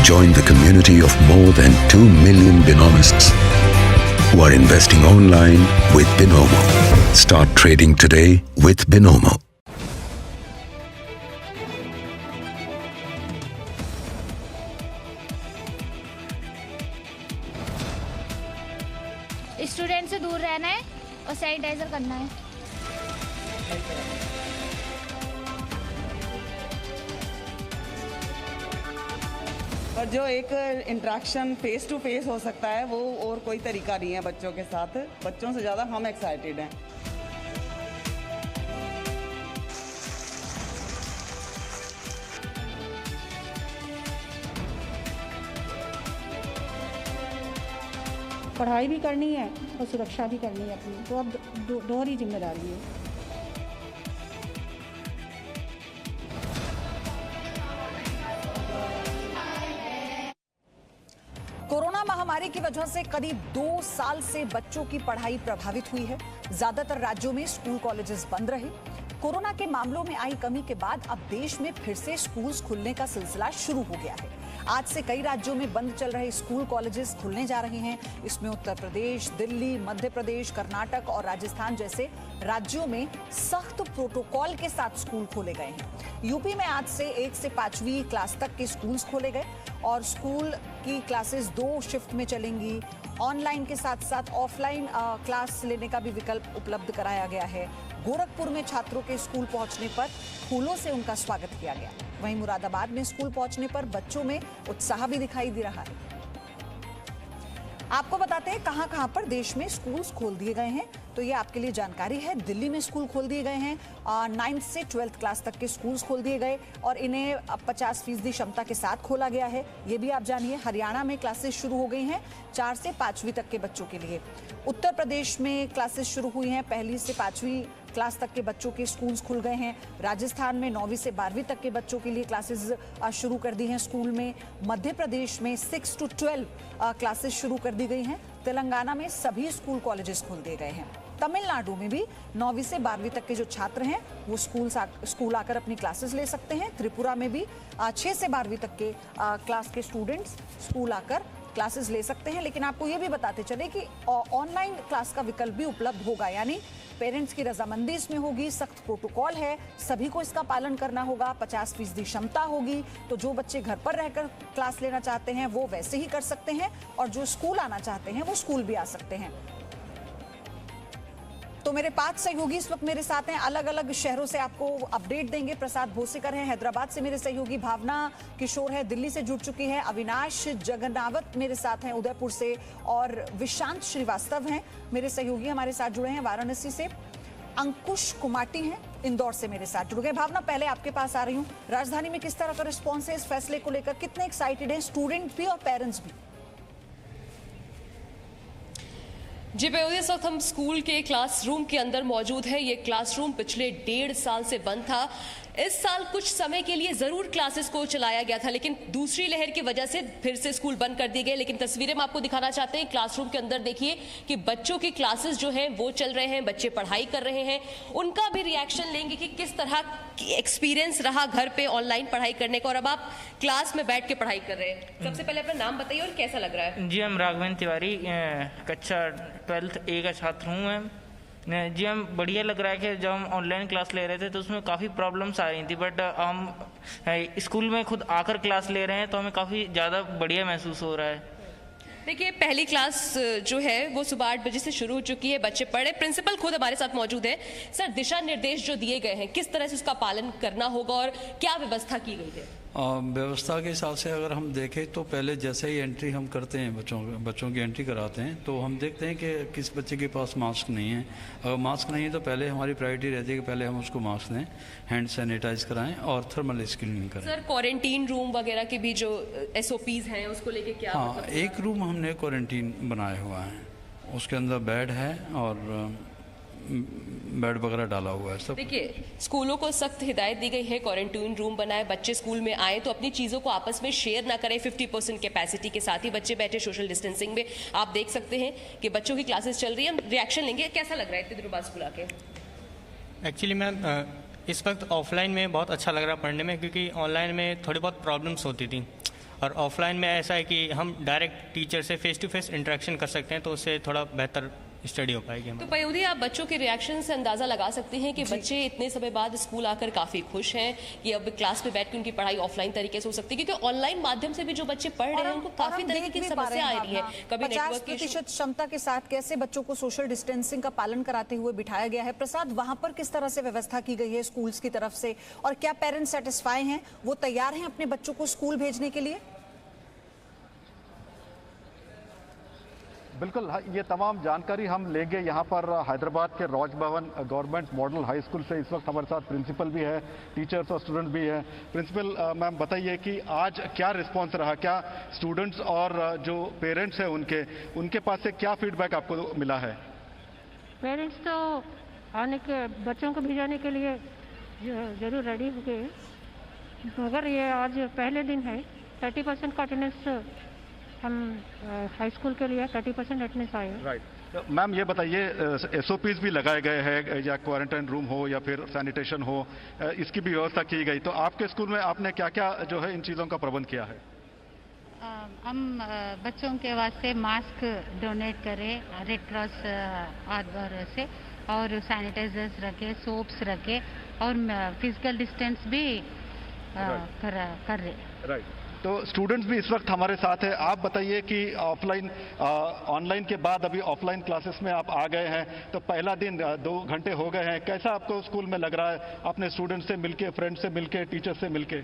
Join the community of more than 2 million Binomists who are investing online with Binomo. Start trading today with Binomo. Student से दूर रहना है और sanitiser करना है। और जो एक इंटरेक्शन फेस टू फेस हो सकता है वो और कोई तरीका नहीं है बच्चों के साथ। बच्चों से ज़्यादा हम एक्साइटेड हैं। पढ़ाई भी करनी है और सुरक्षा भी करनी है अपनी, तो अब दोहरी जिम्मेदारी है। कोरोना महामारी की वजह से करीब 2 साल से बच्चों की पढ़ाई प्रभावित हुई है। ज्यादातर राज्यों में स्कूल कॉलेजेस बंद रहे। कोरोना के मामलों में आई कमी के बाद अब देश में फिर से स्कूल्स खुलने का सिलसिला शुरू हो गया है। आज से कई राज्यों में बंद चल रहे स्कूल कॉलेजेस खुलने जा रहे हैं। इसमें उत्तर प्रदेश, दिल्ली, मध्य प्रदेश, कर्नाटक और राजस्थान जैसे राज्यों में सख्त प्रोटोकॉल के साथ स्कूल खोले गए हैं। यूपी में आज से 1 से 5वीं क्लास तक के स्कूल्स खोले गए और स्कूल की क्लासेस 2 शिफ्ट में चलेंगी। ऑनलाइन के साथ साथ ऑफलाइन क्लास लेने का भी विकल्प उपलब्ध कराया गया है। गोरखपुर में छात्रों के स्कूल पहुंचने पर फूलों से उनका स्वागत किया गया। वहीं मुरादाबाद में स्कूल पहुंचने पर बच्चों में उत्साह भी दिखाई दे रहा है। आपको बताते हैं कहां-कहां पर देश में स्कूल्स खोल दिए गए हैं, तो ये आपके लिए जानकारी है। दिल्ली में स्कूल खोल दिए गए हैं। 9th से 12th क्लास तक के स्कूल्स खोल दिए गए और इन्हें 50% क्षमता के साथ खोला गया है, ये भी आप जानिए। हरियाणा में क्लासेस शुरू हो गई हैं 4 से 5वीं तक के बच्चों के लिए। उत्तर प्रदेश में क्लासेस शुरू हुई हैं, 1 से 5वीं क्लास तक के बच्चों के स्कूल्स खुल गए हैं। राजस्थान में 9वीं से 12वीं तक के बच्चों के लिए क्लासेस शुरू कर दी हैं स्कूल में। मध्य प्रदेश में 6 to 12 क्लासेस शुरू कर दी गई हैं। तेलंगाना में सभी स्कूल कॉलेजेस खोल दिए गए हैं। तमिलनाडु में भी 9वीं से 12वीं तक के जो छात्र हैं वो स्कूल आकर अपनी क्लासेस ले सकते हैं। त्रिपुरा में भी 6 से 12वीं तक के क्लास के स्टूडेंट्स स्कूल आकर क्लासेस ले सकते हैं। लेकिन आपको ये भी बताते चले कि ऑनलाइन क्लास का विकल्प भी उपलब्ध होगा, यानी पेरेंट्स की रजामंदी इसमें होगी। सख्त प्रोटोकॉल है, सभी को इसका पालन करना होगा। 50% क्षमता होगी, तो जो बच्चे घर पर रहकर क्लास लेना चाहते हैं वो वैसे ही कर सकते हैं और जो स्कूल आना चाहते हैं वो स्कूल भी आ सकते हैं। तो मेरे 5 सहयोगी इस वक्त मेरे साथ हैं, अलग अलग शहरों से आपको अपडेट देंगे। प्रसाद भोसेकर हैं हैदराबाद से, मेरे सहयोगी भावना किशोर है दिल्ली से जुड़ चुकी है, अविनाश जगन्नावत मेरे साथ हैं उदयपुर से और विशांत श्रीवास्तव हैं मेरे सहयोगी हमारे साथ जुड़े हैं वाराणसी से। अंकुश कुमाटी हैं इंदौर से मेरे साथ जुड़ गए। भावना, पहले आपके पास आ रही हूँ, राजधानी में किस तरह का रिस्पॉन्स है इस फैसले को लेकर? कितने एक्साइटेड हैं स्टूडेंट भी और पेरेंट्स भी? जी बेहूदी, इस वक्त हम स्कूल के क्लासरूम के अंदर मौजूद है। ये क्लासरूम पिछले 1.5 साल से बंद था। इस साल कुछ समय के लिए जरूर क्लासेस को चलाया गया था, लेकिन दूसरी लहर की वजह से फिर से स्कूल बंद कर दिए गए। लेकिन तस्वीरें हम आपको दिखाना चाहते हैं। क्लासरूम के अंदर देखिए कि बच्चों की क्लासेस जो हैं वो चल रहे हैं, बच्चे पढ़ाई कर रहे हैं। उनका भी रिएक्शन लेंगे कि किस तरह की एक्सपीरियंस रहा घर पे ऑनलाइन पढ़ाई करने का, और अब आप क्लास में बैठ के पढ़ाई कर रहे हैं। सबसे पहले अपना नाम बताइए और कैसा लग रहा है? जी, हम राघवेंद्र तिवारी, कक्षा 12th A का छात्र हूँ मैं। जी, हम बढ़िया लग रहा है कि जब हम ऑनलाइन क्लास ले रहे थे तो उसमें काफ़ी प्रॉब्लम्स आ रही थी, बट हम स्कूल में खुद आकर क्लास ले रहे हैं तो हमें काफ़ी ज़्यादा बढ़िया महसूस हो रहा है। देखिए, पहली क्लास जो है वो सुबह 8 बजे से शुरू हो चुकी है, बच्चे पढ़े। प्रिंसिपल खुद हमारे साथ मौजूद है। सर, दिशा निर्देश जो दिए गए हैं किस तरह से उसका पालन करना होगा और क्या व्यवस्था की गई है? व्यवस्था के हिसाब से अगर हम देखें तो पहले जैसे ही एंट्री हम करते हैं, बच्चों की एंट्री कराते हैं, तो हम देखते हैं कि किस बच्चे के पास मास्क नहीं है। अगर मास्क नहीं है तो पहले हमारी प्रायोरिटी रहती है कि पहले हम उसको मास्क दें, हैंड सैनिटाइज कराएं और थर्मल स्क्रीनिंग करें। सर, क्वारंटीन रूम वगैरह के भी जो SOPs हैं उसको लेके क्या? हाँ, एक रूम हमने क्वारंटीन बनाया हुआ है, उसके अंदर बेड है और बेड वगैरह डाला हुआ है सब। देखिए, स्कूलों को सख्त हिदायत दी गई है, क्वारंटीन रूम बनाए, बच्चे स्कूल में आए तो अपनी चीज़ों को आपस में शेयर ना करें। 50% कैपेसिटी के साथ ही बच्चे बैठे सोशल डिस्टेंसिंग में। आप देख सकते हैं कि बच्चों की क्लासेस चल रही है। हम रिएक्शन लेंगे, कैसा लग रहा है इतने दिनों बाद स्कूल आके? एक्चुअली मैम, इस वक्त ऑफलाइन में बहुत अच्छा लग रहा है पढ़ने में, क्योंकि ऑनलाइन में थोड़ी बहुत प्रॉब्लम्स होती थी। और ऑफलाइन में ऐसा है कि हम डायरेक्ट टीचर से फेस टू फेस इंटरेक्शन कर सकते हैं, तो उससे थोड़ा बेहतर स्टडी हो पाएगी तो हमारी। पयोधी, आप बच्चों के रिएक्शन से अंदाजा लगा सकते हैं कि बच्चे इतने समय बाद स्कूल आकर काफी खुश हैं कि अब क्लास में बैठ के उनकी पढ़ाई ऑफलाइन तरीके से हो सकती है, क्योंकि ऑनलाइन माध्यम से भी जो बच्चे पढ़ रहे हैं उनको काफी तरह की समस्या आ रही है। कभी नेटवर्क की 50% क्षमता के साथ कैसे बच्चों को सोशल डिस्टेंसिंग का पालन कराते हुए बिठाया गया है। प्रसाद, वहां पर किस तरह से व्यवस्था की गई है स्कूल्स की तरफ से, और क्या पेरेंट्स सेटिस्फाई हैं, वो तैयार हैं अपने बच्चों को स्कूल भेजने के लिए? बिल्कुल, ये तमाम जानकारी हम लेंगे यहाँ पर हैदराबाद के रॉज भवन गवर्नमेंट मॉडल हाई स्कूल से। इस वक्त हमारे साथ प्रिंसिपल भी है, टीचर्स और स्टूडेंट भी हैं। प्रिंसिपल मैम, बताइए कि आज क्या रिस्पांस रहा, क्या स्टूडेंट्स और जो पेरेंट्स हैं उनके पास से क्या फीडबैक आपको मिला है? पेरेंट्स तो आने के बच्चों को भिजाने के लिए जरूर रेडी हो गए, मगर ये आज पहले दिन है। 30% का अटेंडेंस हम हाई स्कूल के लिए 30% अटेंडेंस आए। राइट मैम, ये बताइए SOPs भी लगाए गए हैं, या क्वारंटाइन रूम हो या फिर सैनिटेशन हो, इसकी भी व्यवस्था की गई, तो आपके स्कूल में आपने क्या क्या जो है इन चीज़ों का प्रबंध किया है? हम बच्चों के वास्ते मास्क डोनेट करें रेड क्रॉस आदर से, और सैनिटाइजर्स रखे, सोप्स रखे, और फिजिकल डिस्टेंस भी कर रहे। राइट, तो स्टूडेंट्स भी इस वक्त हमारे साथ है। आप बताइए कि ऑनलाइन के बाद अभी ऑफलाइन क्लासेस में आप आ गए हैं, तो पहला दिन 2 घंटे हो गए हैं, कैसा आपको स्कूल में लग रहा है, अपने स्टूडेंट से मिलके, फ्रेंड से मिलके, टीचर से मिलके?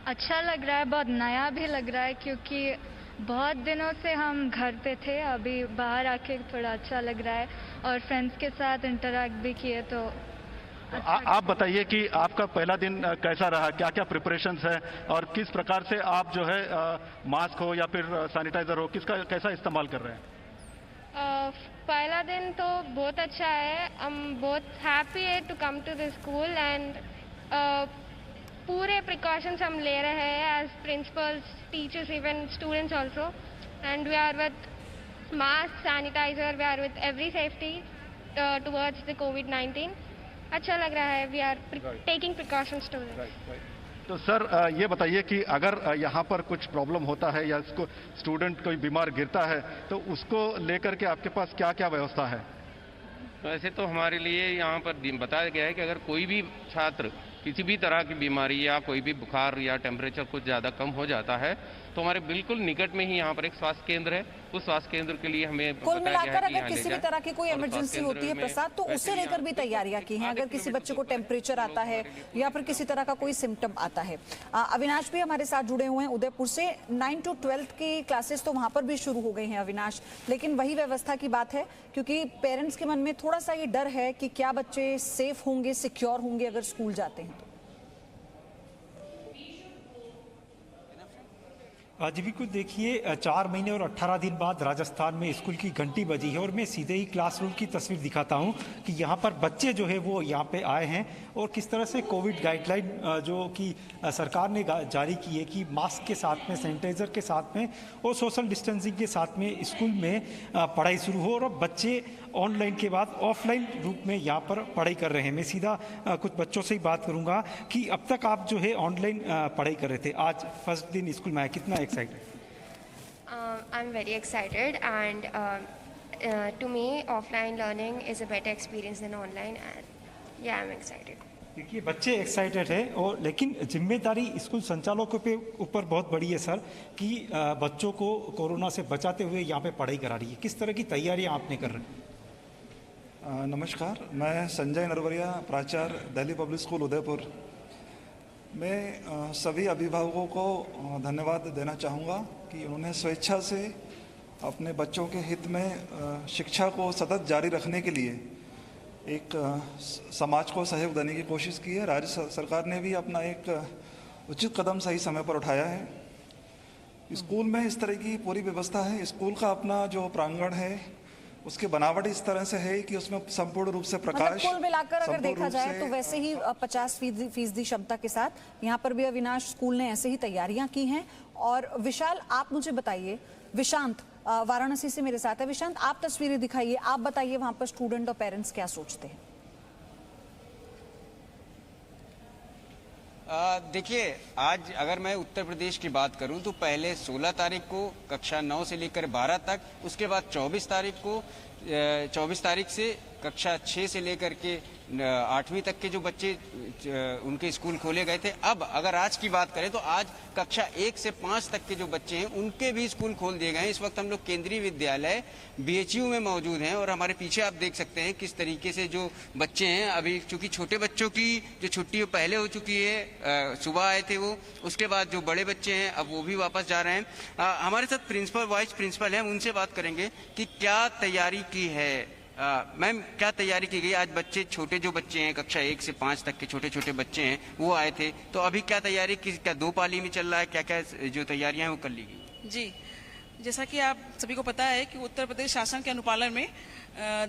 अच्छा लग रहा है, बहुत नया भी लग रहा है, क्योंकि बहुत दिनों से हम घर पे थे, अभी बाहर आके थोड़ा अच्छा लग रहा है, और फ्रेंड्स के साथ इंटरेक्ट भी किए। तो आप बताइए कि आपका पहला दिन कैसा रहा, क्या क्या प्रिपरेशंस है, और किस प्रकार से आप जो है मास्क हो या फिर सैनिटाइजर हो, किसका कैसा इस्तेमाल कर रहे हैं? पहला दिन तो बहुत अच्छा है, हम बहुत हैप्पी है to come to the school, and पूरे प्रिकॉशंस हम ले रहे हैं as principals, teachers, even students also, and we are with mask, sanitiser, we are with every safety towards the कोविड-19। अच्छा लग रहा है, we are taking precautions too. तो सर, ये बताइए कि अगर यहाँ पर कुछ प्रॉब्लम होता है या इसको स्टूडेंट कोई बीमार गिरता है, तो उसको लेकर के आपके पास क्या क्या व्यवस्था है? वैसे तो हमारे लिए यहाँ पर बताया गया है कि अगर कोई भी छात्र किसी भी तरह की बीमारी या कोई भी बुखार या टेम्परेचर कुछ ज़्यादा कम हो जाता है, तो हमारे बिल्कुल निकट में ही यहाँ पर एक स्वास्थ्य केंद्र है। उस स्वास्थ्य केंद्र के लिए हमें कुल मिलाकर अगर किसी भी तरह की कोई इमरजेंसी होती है प्रसाद, तो उसे लेकर भी तैयारियां की हैं। अगर किसी बच्चे को टेम्परेचर आता है या फिर किसी तरह का कोई सिम्टम आता है। अविनाश भी हमारे साथ जुड़े हुए हैं उदयपुर से। 9 to 12 की क्लासेस तो वहां पर भी शुरू हो गई हैं अविनाश, लेकिन वही व्यवस्था की बात है, क्योंकि पेरेंट्स के मन में थोड़ा सा ये डर है कि क्या बच्चे सेफ होंगे, सिक्योर होंगे अगर स्कूल जाते हैं तो। आज भी कुछ देखिए, 4 महीने और 18 दिन बाद राजस्थान में स्कूल की घंटी बजी है, और मैं सीधे ही क्लासरूम की तस्वीर दिखाता हूं कि यहाँ पर बच्चे जो है वो यहाँ पे आए हैं, और किस तरह से कोविड गाइडलाइन जो कि सरकार ने जारी की है कि मास्क के साथ में, सैनिटाइजर के साथ में और सोशल डिस्टेंसिंग के साथ में स्कूल में पढ़ाई शुरू हो, और अब बच्चे ऑनलाइन के बाद ऑफलाइन रूप में यहाँ पर पढ़ाई कर रहे हैं। मैं सीधा कुछ बच्चों से ही बात करूँगा कि अब तक आप जो है ऑनलाइन पढ़ाई कर रहे थे, आज फर्स्ट दिन स्कूल में आए, कितना excited? I'm very excited, and to me offline learning is a better experience than online, and yeah, I'm excited. देखिए, बच्चे एक्साइटेड है, और लेकिन जिम्मेदारी स्कूल संचालकों पे ऊपर बहुत बड़ी है सर, कि बच्चों को कोरोना से बचाते हुए यहाँ पे पढ़ाई करा रही है। किस तरह की तैयारियां आपने कर रहे हैं? नमस्कार, मैं संजय नरवरिया, प्राचार्य दिल्ली पब्लिक स्कूल उदयपुर। मैं सभी अभिभावकों को धन्यवाद देना चाहूँगा कि उन्होंने स्वेच्छा से अपने बच्चों के हित में शिक्षा को सतत जारी रखने के लिए एक समाज को सहयोग देने की कोशिश की है। राज्य सरकार ने भी अपना एक उचित कदम सही समय पर उठाया है। स्कूल में इस तरह की पूरी व्यवस्था है। स्कूल का अपना जो प्रांगण है उसकी बनावट इस तरह से है कि उसमें संपूर्ण रूप से प्रकाश, कुल मिलाकर अगर देखा जाए तो वैसे ही 50% क्षमता के साथ यहाँ पर भी अविनाश स्कूल ने ऐसे ही तैयारियां की हैं। और विशाल, आप मुझे बताइए, विशांत वाराणसी से मेरे साथ है। विशांत, आप तस्वीरें दिखाइए, आप बताइए वहां पर स्टूडेंट और पेरेंट्स क्या सोचते हैं? देखिए, आज अगर मैं उत्तर प्रदेश की बात करूं तो पहले 16 तारीख को कक्षा 9 से लेकर 12 तक, उसके बाद 24 तारीख से कक्षा 6 से लेकर के 8वीं तक के जो बच्चे उनके स्कूल खोले गए थे। अब अगर आज की बात करें तो आज कक्षा 1 से 5 तक के जो बच्चे हैं उनके भी स्कूल खोल दिए गए हैं। इस वक्त हम लोग केंद्रीय विद्यालय BHU में मौजूद हैं और हमारे पीछे आप देख सकते हैं किस तरीके से जो बच्चे हैं, अभी चूंकि छोटे बच्चों की जो छुट्टी पहले हो चुकी है, सुबह आए थे वो, उसके बाद जो बड़े बच्चे हैं अब वो भी वापस जा रहे हैं। हमारे साथ प्रिंसिपल, वाइस प्रिंसिपल हैं, उनसे बात करेंगे कि क्या तैयारी की है। मैम, क्या तैयारी की गई? आज बच्चे, छोटे जो बच्चे हैं कक्षा 1 से 5 तक के छोटे छोटे बच्चे हैं वो आए थे, तो अभी क्या तैयारी की? क्या 2 पाली में चल रहा है? क्या क्या जो तैयारियां हैं वो कर ली गई? जी, जैसा कि आप सभी को पता है कि उत्तर प्रदेश शासन के अनुपालन में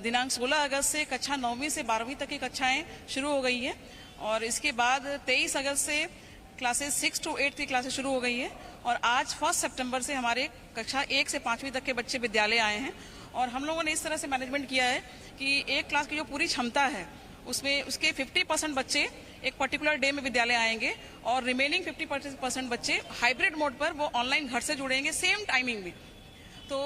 दिनांक 16 अगस्त से कक्षा 9वीं से 12वीं तक की कक्षाएं शुरू हो गई हैं और इसके बाद 23 अगस्त से क्लासेस 6 to 8 की क्लासेस शुरू हो गई हैं और आज 1 सितंबर से हमारे कक्षा 1 से 5वीं तक के बच्चे विद्यालय आए हैं। और हम लोगों ने इस तरह से मैनेजमेंट किया है कि एक क्लास की जो पूरी क्षमता है उसमें उसके 50% बच्चे एक पर्टिकुलर डे में विद्यालय आएंगे और रिमेनिंग 50% बच्चे हाइब्रिड मोड पर वो ऑनलाइन घर से जुड़ेंगे सेम टाइमिंग में। तो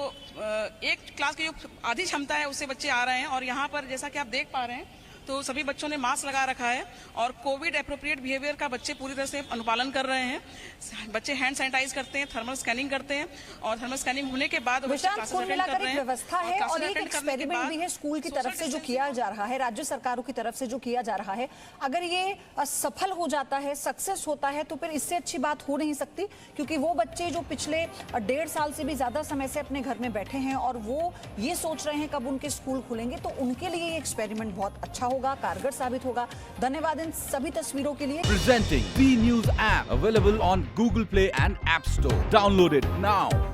एक क्लास की जो आधी क्षमता है उससे बच्चे आ रहे हैं और यहाँ पर जैसा कि आप देख पा रहे हैं तो सभी बच्चों ने मास्क लगा रखा है और कोविड एप्रोप्रिएट बिहेवियर का बच्चे पूरी तरह से अनुपालन कर रहे हैं। बच्चे हैंड सैनिटाइज करते हैं, थर्मल स्कैनिंग करते हैं और थर्मल स्कैनिंग होने के बाद कुल मिलाकर एक व्यवस्था है और एक एक्सपेरिमेंट भी है स्कूल की तरफ से जो किया जा रहा है, राज्य सरकारों की तरफ से जो किया जा रहा है। अगर ये सफल हो जाता है, सक्सेस होता है, तो फिर इससे अच्छी बात हो नहीं सकती, क्योंकि वो बच्चे जो पिछले 1.5 साल से भी ज्यादा समय से अपने घर में बैठे हैं और वो ये सोच रहे हैं कब उनके स्कूल खुलेंगे, तो उनके लिए ये एक्सपेरिमेंट बहुत अच्छा होगा, कारगर साबित होगा। धन्यवाद इन सभी तस्वीरों के लिए। Presenting B News app available on Google Play and App Store. Download it now.